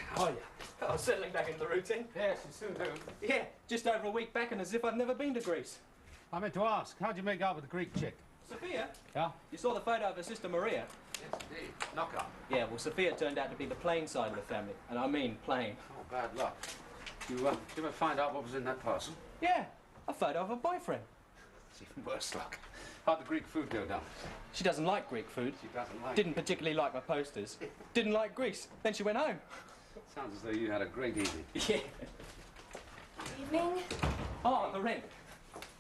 How are you? Oh, settling back into the routine. Yes, you soon do. Yeah, just over a week back and as if I've never been to Greece. I meant to ask, how'd you make out with the Greek chick? Sophia? Yeah? You saw the photo of her sister Maria? Yes, indeed. Knock up. Yeah, well, Sophia turned out to be the plain side of the family. And I mean plain. Oh, bad luck. You ever find out what was in that parcel? Yeah, a photo of her boyfriend. It's even worse luck. How'd the Greek food go down? She doesn't like Greek food. She doesn't like Didn't particularly like my posters. Didn't like Greece. Then she went home. Sounds as though you had a great evening. Yeah. Evening. Oh, the rent.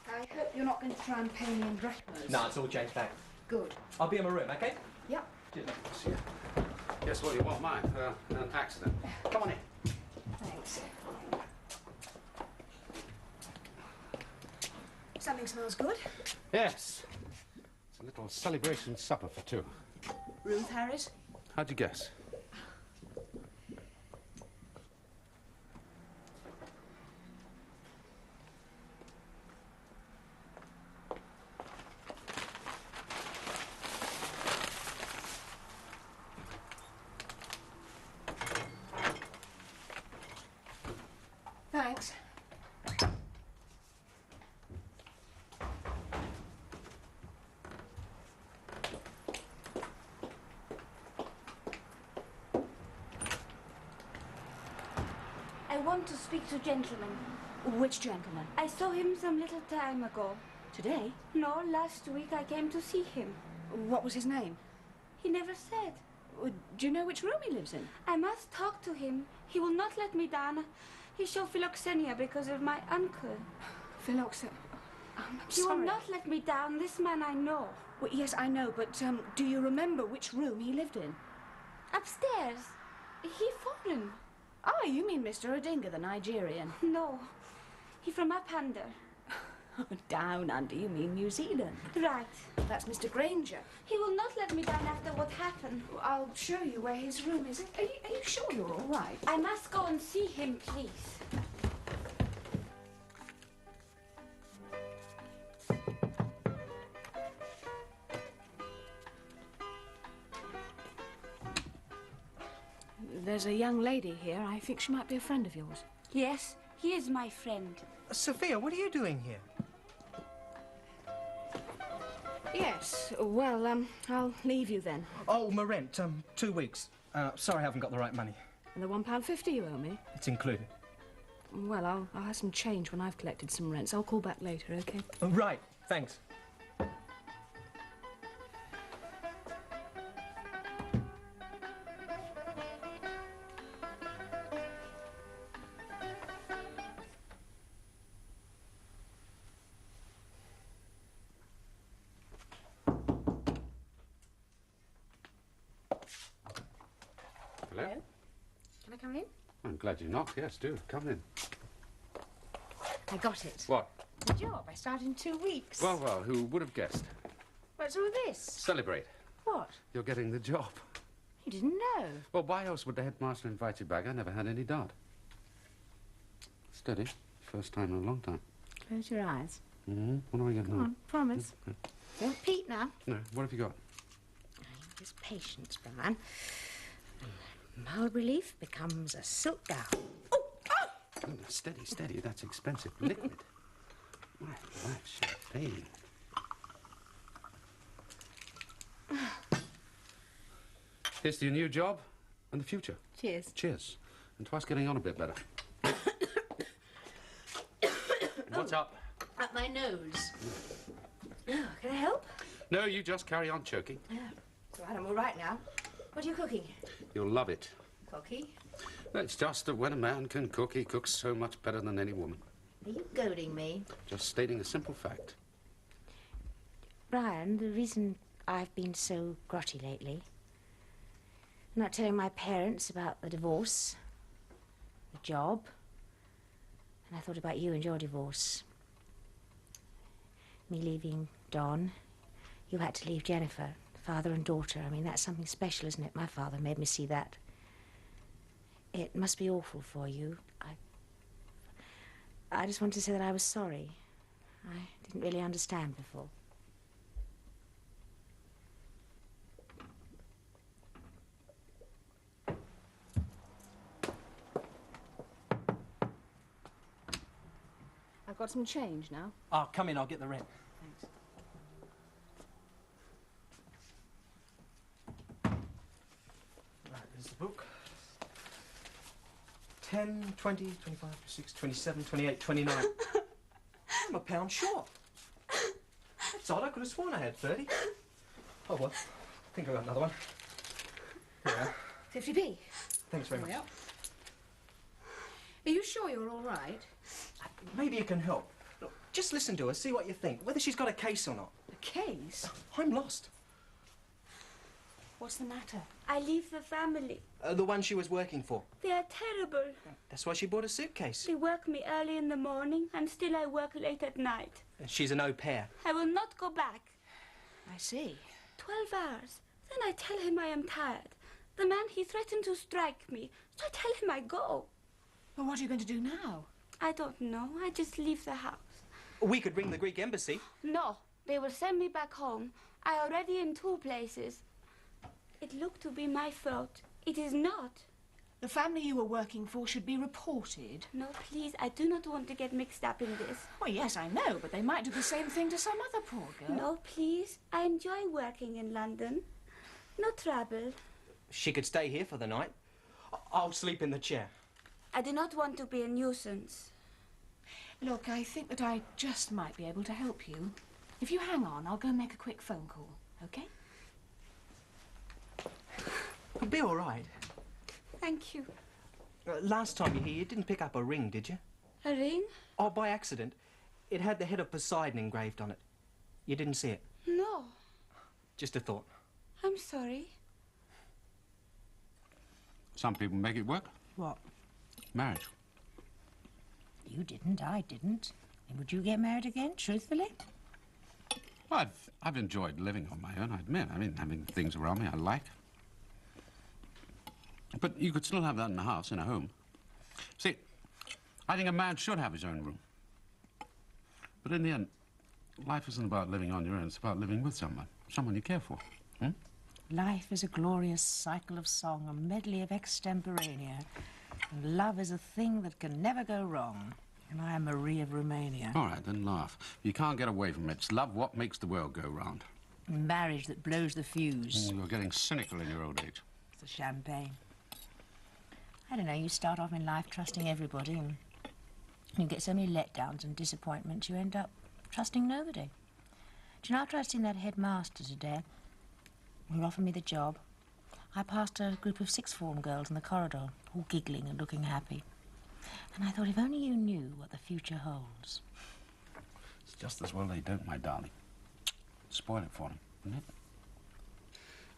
I hope you're not going to try and pay me in drachmas. No, it's all changed back. Good. I'll be in my room, okay? Yep. Cheers, mate. See ya. Guess what, you won't mind. An accident. Come on in. Thanks. Something smells good. Yes. It's a little celebration supper for two. Ruth Harris? How'd you guess? Thanks. I want to speak to gentleman. Which gentleman? I saw him some little time ago. Today? No, last week I came to see him. What was his name? He never said. Do you know which room he lives in? I must talk to him. He will not let me down. He showed philoxenia because of my uncle. Philoxenia. I'm He sorry. will not let me down. This man I know. Well, yes, I know, but do you remember which room he lived in? Upstairs. He foreign. Oh, you mean Mr. Odinga, the Nigerian. No. He from up under. Down under, you mean New Zealand. Right. That's Mr. Granger. He will not let me down after what happened. I'll show you where his room is. Are you sure you're all right? I must go and see him, please. There's a young lady here. I think she might be a friend of yours. Yes, he is my friend. Sophia, what are you doing here? Yes, well, I'll leave you then. Oh, my rent, 2 weeks. Sorry I haven't got the right money. And the £1.50 you owe me? It's included. Well, I'll have some change when I've collected some rents. I'll call back later, okay? Right, thanks. Hello? Can I come in? I'm glad you knocked. Yes, do. Come in. I got it. What? The job. I start in 2 weeks. Well, who would have guessed? What's all this? Celebrate. What? You're getting the job. You didn't know. Well, why else would the headmaster invite you back? I never had any doubt. Steady. First time in a long time. Close your eyes. Mm-hmm. What do I get Come now? on, promise. Okay. Don't peek now. No, what have you got? Just patience, Brian. Mild relief becomes a silk gown. Oh! Oh! Oh, no, steady, steady. That's expensive liquid. My life, champagne. Here's to your new job and the future. Cheers. Cheers. And twice getting on a bit better. What's up? Up my nose. Oh, can I help? No, you just carry on choking. Yeah. It's all right, I'm all right now. What are you cooking? You'll love it. Cookie? It's just that when a man can cook, he cooks so much better than any woman. Are you goading me? Just stating a simple fact. Brian, the reason I've been so grotty lately, not telling my parents about the divorce, the job, and I thought about you and your divorce. Me leaving Don, you had to leave Jennifer, father and daughter. I mean, that's something special, isn't it? My father made me see that. It must be awful for you. I just wanted to say that I was sorry. I didn't really understand before. I've got some change now. Oh, come in, I'll get the rent. Thanks. Right, there's the book. 10, 20, 25, 26, 27, 28, 29. I'm a pound short. That's odd, I could have sworn I had 30. Oh, well, I think I got another one. Here we are. 50p. Thanks very much. Well. Are you sure you're all right? Maybe you can help. Look, just listen to her, see what you think, whether she's got a case or not. A case? I'm lost. What's the matter? I leave the family. The one she was working for. They are terrible. That's why she bought a suitcase. They work me early in the morning and still I work late at night. She's an au pair. I will not go back. I see. 12 hours. Then I tell him I am tired. The man, he threatened to strike me, so I tell him I go. Well, what are you going to do now? I don't know. I just leave the house. We could ring the Greek embassy. No, they will send me back home. I already in 2 places. It looked to be my fault. It is not. The family you were working for should be reported. No, please, I do not want to get mixed up in this. Well, yes, I know, but they might do the same thing to some other poor girl. No, please. I enjoy working in London. No trouble. She could stay here for the night. I'll sleep in the chair. I do not want to be a nuisance. Look, I think that I just might be able to help you. If you hang on, I'll go make a quick phone call, okay? It'll be all right. Thank you. Last time you were here, you didn't pick up a ring, did you? A ring? Oh, by accident. It had the head of Poseidon engraved on it. You didn't see it? No. Just a thought. I'm sorry. Some people make it work. What? Marriage. You didn't, I didn't. And would you get married again, truthfully? Well, I've enjoyed living on my own, I admit. I mean, having things around me I like. But you could still have that in a house, in a home. See, I think a man should have his own room. But in the end, life isn't about living on your own. It's about living with someone you care for. Hmm? Life is a glorious cycle of song, a medley of extemporanea. And love is a thing that can never go wrong. And I am Marie of Romania. All right, then laugh. You can't get away from it. It's love what makes the world go round. Marriage that blows the fuse. You're getting cynical in your old age. It's the champagne. I don't know, you start off in life trusting everybody and you get so many letdowns and disappointments you end up trusting nobody. Do you know, after I'd seen that headmaster today, who offered me the job, I passed a group of sixth form girls in the corridor, all giggling and looking happy. And I thought, if only you knew what the future holds. It's just as well they don't, my darling. Spoil it for them, isn't it?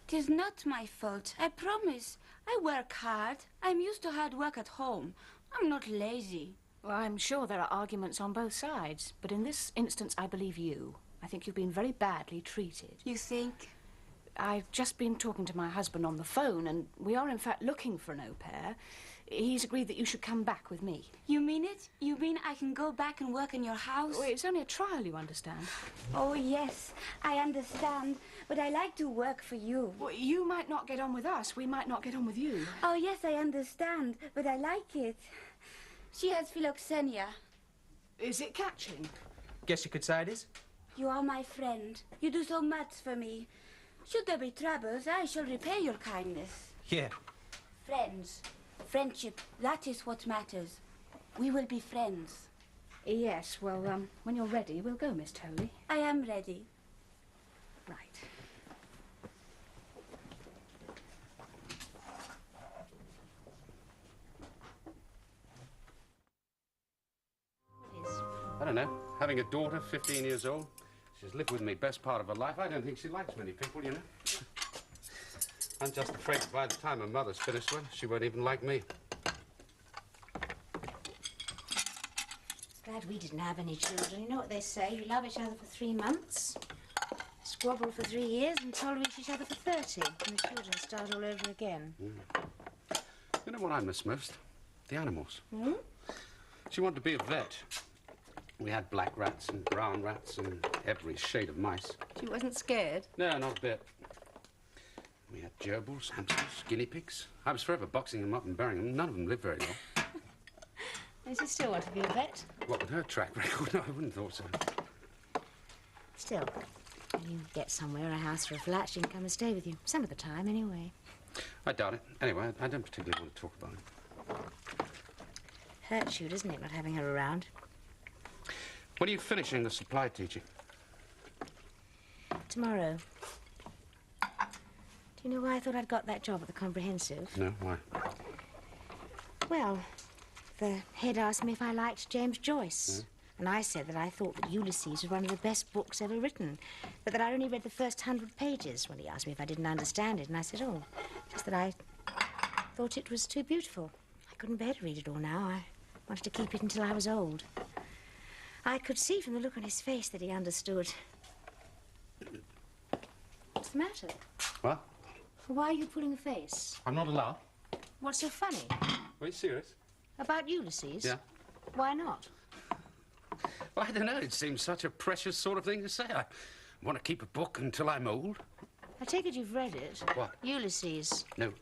It is not my fault, I promise. I work hard. I'm used to hard work at home. I'm not lazy. Well, I'm sure there are arguments on both sides, but in this instance, I believe you. I think you've been very badly treated. You think? I've just been talking to my husband on the phone, and we are, in fact, looking for an au pair. He's agreed that you should come back with me. You mean it? You mean I can go back and work in your house? Well, it's only a trial, you understand. Oh, yes, I understand. But I like to work for you. Well, you might not get on with us. We might not get on with you. Oh, yes, I understand. But I like it. She has philoxenia. Is it catching? Guess you could say it is. You are my friend. You do so much for me. Should there be troubles, I shall repay your kindness. Yeah. Friends. Friendship, that is what matters. We will be friends. Yes, well, when you're ready, we'll go, Miss Tolley. I am ready. Right. I don't know. Having a daughter, 15 years old. She's lived with me best part of her life. I don't think she likes many people, you know. I'm just afraid that by the time her mother's finished with her, she won't even like me. Glad we didn't have any children. You know what they say, you love each other for 3 months. It's squabbled for 3 years and tolerate each other for 30. And the children start all over again. You know what I miss most? The animals. Hmm? She wanted to be a vet. We had black rats and brown rats and every shade of mice. She wasn't scared? No, not a bit. We had gerbils, hamsters, guinea pigs. I was forever boxing them up and burying them. None of them lived very long. Does he still want to be a vet? What with her track record? No, I wouldn't have thought so. Still, when you get somewhere, a house or a flat, she can come and stay with you. Some of the time, anyway. I doubt it. Anyway, I don't particularly want to talk about it. Hurts you, doesn't it, not having her around? When are you finishing the supply teaching? Tomorrow. Do you know why I thought I'd got that job at the Comprehensive? No, why? Well, the head asked me if I liked James Joyce. And I said that I thought that Ulysses was one of the best books ever written, but that I'd only read the first 100 pages when he asked me if I didn't understand it. And I said, oh, just that I thought it was too beautiful. I couldn't bear to read it all now. I wanted to keep it until I was old. I could see from the look on his face that he understood. What's the matter? What? Why are you pulling a face? I'm not allowed. What's so funny? Are you serious? About Ulysses? Yeah. Why not? Well, I don't know. It seems such a precious sort of thing to say. I want to keep a book until I'm old. I take it you've read it. What? Ulysses. No.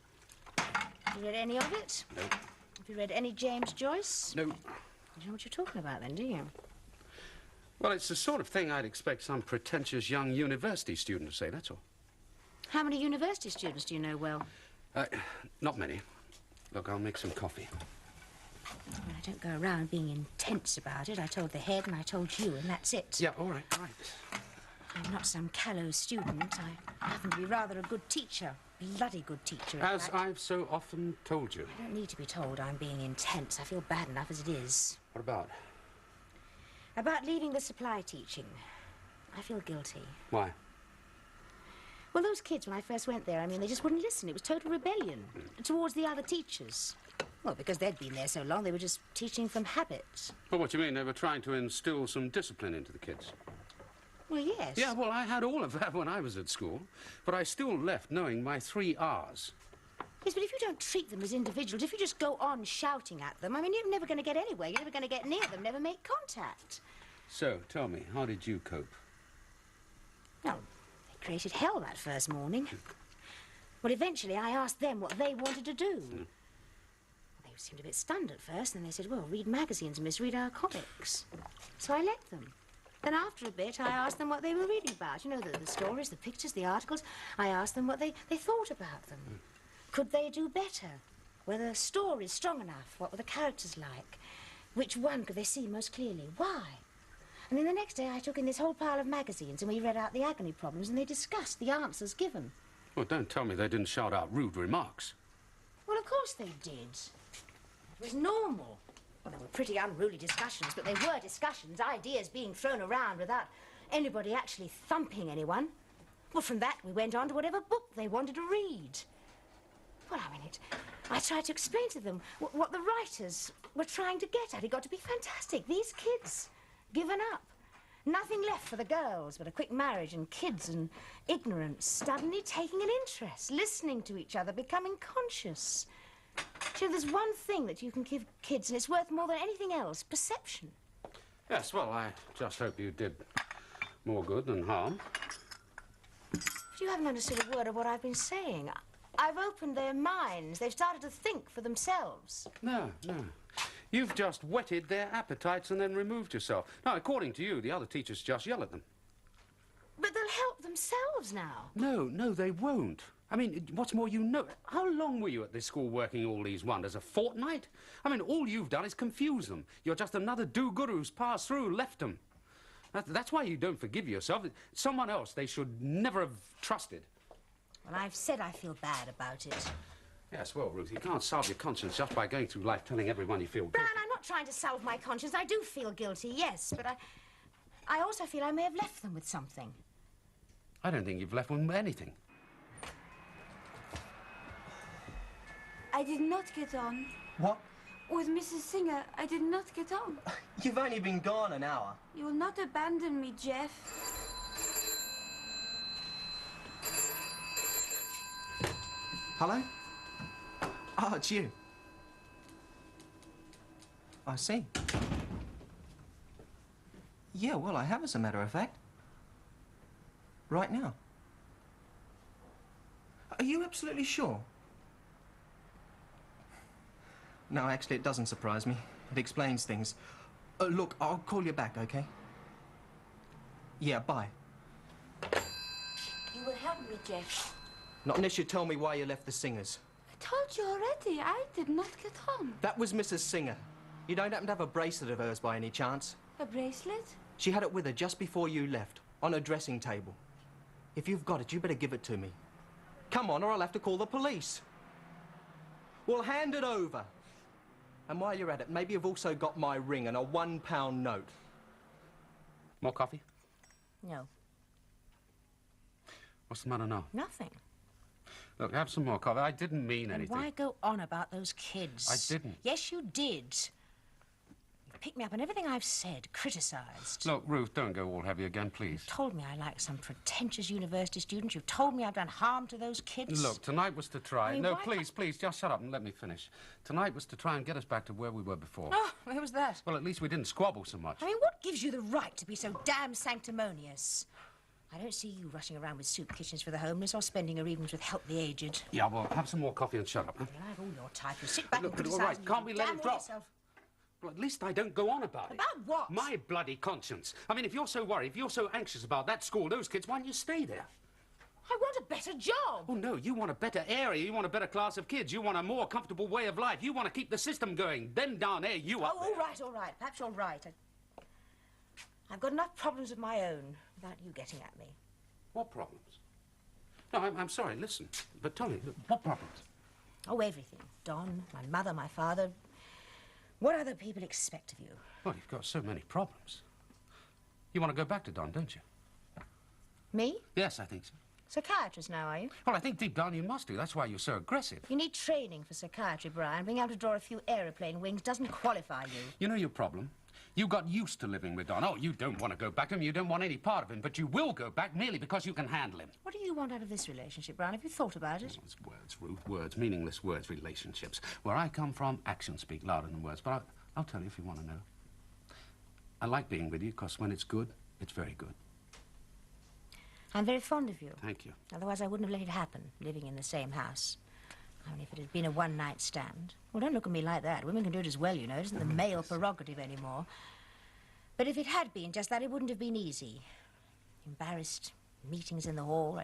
Have you read any of it? No. Have you read any James Joyce? No. You don't know what you're talking about then, do you? Well, it's the sort of thing I'd expect some pretentious young university student to say, that's all. How many university students do you know well? Not many. Look, I'll make some coffee. Well, I don't go around being intense about it. I told the head and I told you, and that's it. Yeah, all right, all right. I'm not some callow student. I happen to be rather a good teacher. Bloody good teacher, in As fact. I've so often told you. I don't need to be told I'm being intense. I feel bad enough as it is. What about? About leaving the supply teaching. I feel guilty. Why? Well, those kids, when I first went there, I mean, they just wouldn't listen. It was total rebellion towards the other teachers. Well, because they'd been there so long, they were just teaching from habit. Well, what do you mean? They were trying to instill some discipline into the kids? Well, yes. Yeah, well, I had all of that when I was at school, but I still left knowing my 3 R's. Yes, but if you don't treat them as individuals, if you just go on shouting at them, I mean, you're never going to get anywhere. You're never going to get near them, never make contact. So, tell me, how did you cope? Well, they created hell that first morning. Well, eventually I asked them what they wanted to do. They seemed a bit stunned at first, and they said, well, read magazines, miss, read our comics. So I let them. Then after a bit, I asked them what they were reading about. You know, the stories, the pictures, the articles. I asked them what they thought about them. Could they do better? Were the stories strong enough? What were the characters like? Which one could they see most clearly? Why? And then the next day I took in this whole pile of magazines and we read out the agony problems and they discussed the answers given. Well, don't tell me they didn't shout out rude remarks. Well, of course they did. It was normal. Well, they were pretty unruly discussions, but they were discussions, ideas being thrown around without anybody actually thumping anyone. Well, from that we went on to whatever book they wanted to read. Well, I mean, I tried to explain to them what the writers were trying to get at. It got to be fantastic. These kids, given up. Nothing left for the girls but a quick marriage and kids and ignorance, suddenly taking an interest, listening to each other, becoming conscious. You know, there's one thing that you can give kids, and it's worth more than anything else, perception. Yes, well, I just hope you did more good than harm. But you haven't understood a word of what I've been saying. I've opened their minds. They've started to think for themselves. No, no. You've just whetted their appetites and then removed yourself. Now, according to you, the other teachers just yell at them. But they'll help themselves now. No, they won't. I mean, what's more, you know... How long were you at this school working all these wonders? A fortnight? I mean, all you've done is confuse them. You're just another do-gooder who's passed through, left them. That's why you don't forgive yourself. Someone else they should never have trusted. Well, I've said I feel bad about it. Yes, well, Ruth, you can't salve your conscience just by going through life telling everyone you feel guilty. Brian, I'm not trying to salve my conscience. I do feel guilty, yes, but I also feel I may have left them with something. I don't think you've left them with anything. I did not get on. What? With Mrs. Singer, I did not get on. You've only been gone an hour. You will not abandon me, Jeff. Hello? Oh, it's you. I see. Yeah, well, I have, as a matter of fact. Right now. Are you absolutely sure? No, actually, it doesn't surprise me. It explains things. Look, I'll call you back, okay? Yeah, bye. You will help me, Jeff. Not unless you tell me why you left the Singers. I told you already. I did not get home. That was Mrs. Singer. You don't happen to have a bracelet of hers by any chance? A bracelet? She had it with her just before you left, on her dressing table. If you've got it, you better give it to me. Come on, or I'll have to call the police. Well, hand it over. And while you're at it, maybe you've also got my ring and a £1 note. More coffee? No, What's the matter now? nothing. Look, have some more coffee. I didn't mean And anything. why go on about those kids? I didn't. Yes, you did. You picked me up on everything I've said, criticised. Look, Ruth, don't go all heavy again, please. Told me I like some pretentious university student. You've told me I've done harm to those kids. Look, tonight was to try... I mean, no, why please, just shut up and let me finish. Tonight was to try and get us back to where we were before. Oh, where was that? Well, at least we didn't squabble so much. I mean, what gives you the right to be so damn sanctimonious? I don't see you rushing around with soup kitchens for the homeless or spending your evenings with Help the Aged. Yeah, well, have some more coffee and shut up. Huh? Well, I have all your type. You sit back Look, and all criticise right, me. can't we let Damn it all drop? yourself. Well, at least I don't go on about it. About what? My bloody conscience. I mean, if you're so worried, if you're so anxious about that school, those kids, why don't you stay there? I want a better job. Oh, no, you want a better area. You want a better class of kids. You want a more comfortable way of life. You want to keep the system going. Them down there, you up there. All right. Perhaps you're right. I've got enough problems of my own without you getting at me. What problems? No, I'm sorry, listen. But tell me, what problems? Oh, everything. Don, my mother, my father. What other people expect of you? Well, you've got so many problems. You want to go back to Don, don't you? Me? Yes, I think so. Psychiatrist now, are you? Well, I think deep down you must do. That's why you're so aggressive. You need training for psychiatry, Brian. Being able to draw a few aeroplane wings doesn't qualify you. You know your problem? You got used to living with Don. Oh, you don't want to go back to him. You don't want any part of him. But you will go back merely because you can handle him. What do you want out of this relationship, Brian? Have you thought about it? Oh, it's words, Ruth. Words. Meaningless words. Relationships. Where I come from, actions speak louder than words. But I'll tell you if you want to know. I like being with you because when it's good, it's very good. I'm very fond of you. Thank you. Otherwise, I wouldn't have let it happen, living in the same house. I mean, if it had been a one-night stand. Well, don't look at me like that. Women can do it as well, you know. It isn't the male prerogative anymore. But if it had been just that, it wouldn't have been easy. Embarrassed, meetings in the hall.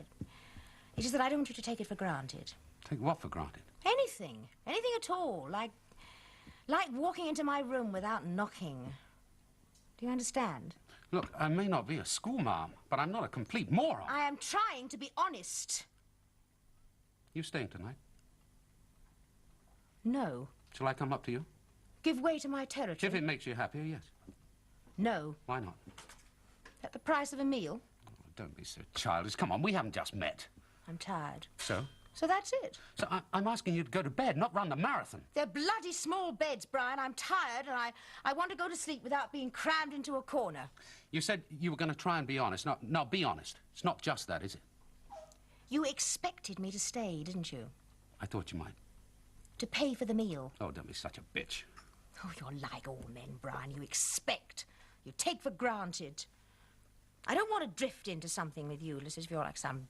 It's just that I don't want you to take it for granted. Take what for granted? Anything. Anything at all. Like walking into my room without knocking. Do you understand? Look, I may not be a schoolmarm, but I'm not a complete moron. I am trying to be honest. You staying tonight? No. Shall I come up to you? Give way to my territory. If it makes you happier, yes. No. Why not? At the price of a meal? Oh, don't be so childish. Come on, we haven't just met. I'm tired. So? So that's it. So I'm asking you to go to bed, not run the marathon. They're bloody small beds, Brian. I'm tired and I want to go to sleep without being crammed into a corner. You said you were going to try and be honest. No, be honest. It's not just that, is it? You expected me to stay, didn't you? I thought you might. To pay for the meal. Oh, don't be such a bitch. Oh, you're like all men, Brian. You expect. You take for granted. I don't want to drift into something with you, as if you're like some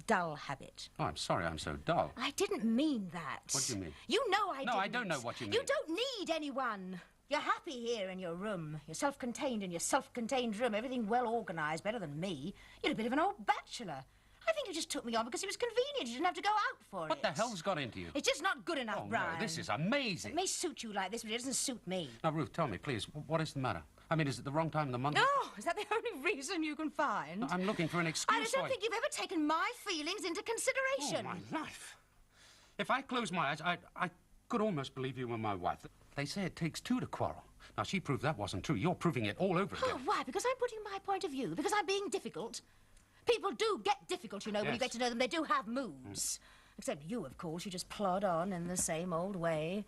dull habit. Oh, I'm sorry I'm so dull. I didn't mean that. What do you mean? You know I didn't. No, I don't know what you mean. You don't need anyone. You're happy here in your room. You're self-contained in your self-contained room. Everything well organised, better than me. You're a bit of an old bachelor. I think you just took me on because it was convenient. You didn't have to go out for it. What the hell's got into you? It's just not good enough, Oh, Brian. no, this is amazing. It may suit you like this, but it doesn't suit me. Now, Ruth, tell me, please, what is the matter? I mean, is it the wrong time of the month? Oh, is that the only reason you can find? No, I'm looking for an excuse. I don't think you've ever taken my feelings into consideration. Oh, my life. If I close my eyes, I could almost believe you were my wife. They say it takes two to quarrel. Now, she proved that wasn't true. You're proving it all over again. Oh, why? Because I'm putting my point of view. Because I'm being difficult. People do get difficult, you know, when you Yes. get to know them. They do have moods. Except you, of course. You just plod on in the same old way.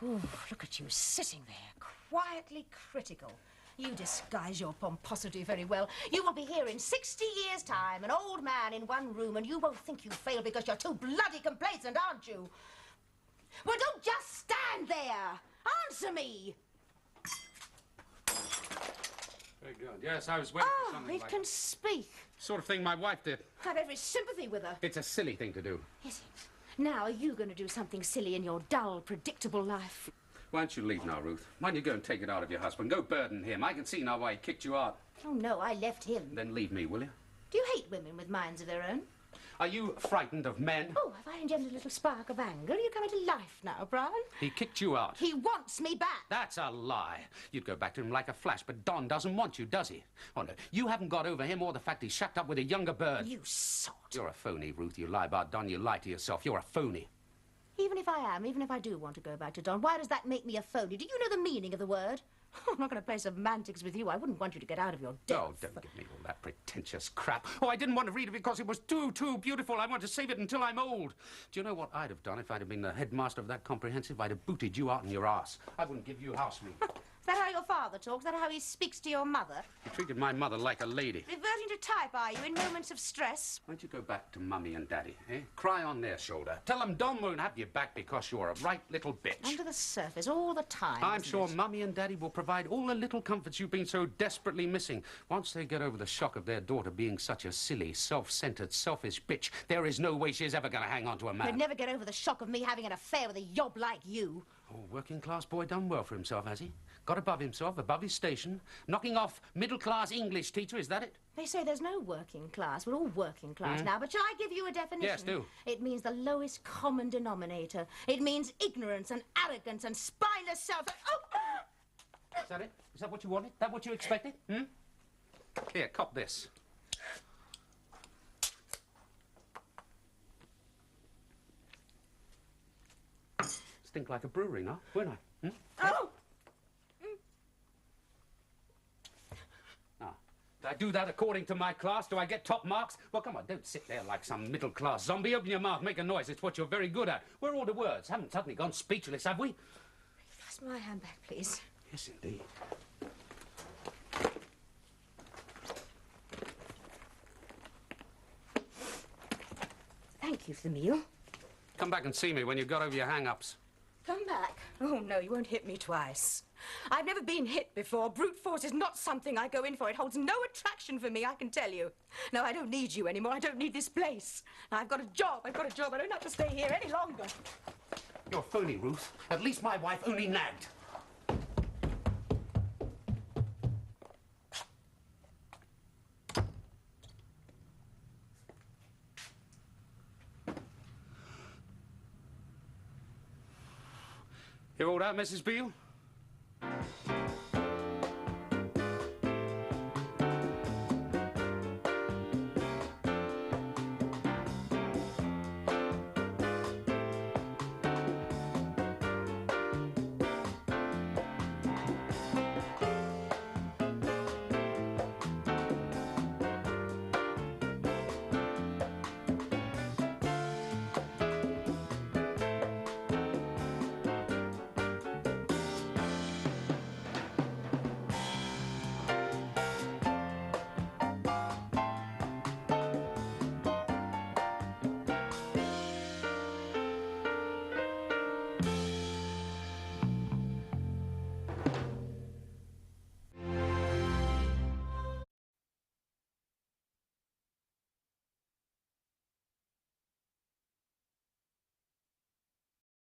Oh, look at you sitting there, quietly critical. You disguise your pomposity very well. You will be here in 60 years' time, an old man in one room, and you won't think you failed because you're too bloody complacent, aren't you? Well, don't just stand there. Answer me. Very good. Yes, I was waiting for something It like can speak. sort of thing my wife did. I have every sympathy with her. It's a silly thing to do. Is it? Now, are you going to do something silly in your dull, predictable life? Why don't you leave now, Ruth? Why don't you go and take it out of your husband? Go burden him. I can see now why he kicked you out. Oh, no, I left him. Then leave me, will you? Do you hate women with minds of their own? Are you frightened of men? Oh, have I engendered a little spark of anger? Are you coming to life now, Brian? He kicked you out. He wants me back. That's a lie. You'd go back to him like a flash, but Don doesn't want you, does he? Oh, no. You haven't got over him or the fact he's shacked up with a younger bird. You sot. You're a phony, Ruth. You lie about Don, you lie to yourself. You're a phony. Even if I am, even if I do want to go back to Don, why does that make me a phony? Do you know the meaning of the word? I'm not going to play semantics with you. I wouldn't want you to get out of your depth. Oh, don't give me all that pretentious crap. Oh, I didn't want to read it because it was too beautiful. I want to save it until I'm old. Do you know what I'd have done if I'd have been the headmaster of that comprehensive? I'd have booted you out in your arse. I wouldn't give you house room. Is that how your father talks? Is that how he speaks to your mother? You treated my mother like a lady. Reverting to type, are you, in moments of stress? Why don't you go back to Mummy and Daddy, eh? Cry on their shoulder. Tell them Don won't have you back because you're a right little bitch. Under the surface, all the time. I'm isn't sure it? Mummy and Daddy will provide all the little comforts you've been so desperately missing. Once they get over the shock of their daughter being such a silly, self-centered, selfish bitch, there is no way she's ever going to hang on to a man. They'd never get over the shock of me having an affair with a yob like you. Oh, working-class boy done well for himself, has he? Got above himself, above his station. Knocking off middle-class English teacher, is that it? They say there's no working class. We're all working class now, but shall I give you a definition? Yes, do. It means the lowest common denominator. It means ignorance and arrogance and spineless self... Oh! Is that it? Is that what you wanted? That what you expected? Here, cop this. Stink like a brewery now, won't I? Oh! Now, did I do that according to my class? Do I get top marks? Well, come on, don't sit there like some middle-class zombie. Open your mouth, make a noise. It's what you're very good at. Where are all the words? Haven't suddenly gone speechless, have we? Pass my hand back, please. Yes, indeed. Thank you for the meal. Come back and see me when you've got over your hang-ups. Come back. Oh, no, you won't hit me twice. I've never been hit before. Brute force is not something I go in for. It holds no attraction for me, I can tell you. No, I don't need you anymore. I don't need this place. I've got a job. I don't have to stay here any longer. You're phony, Ruth. At least my wife only nagged. Hear all that, Mrs. Beale?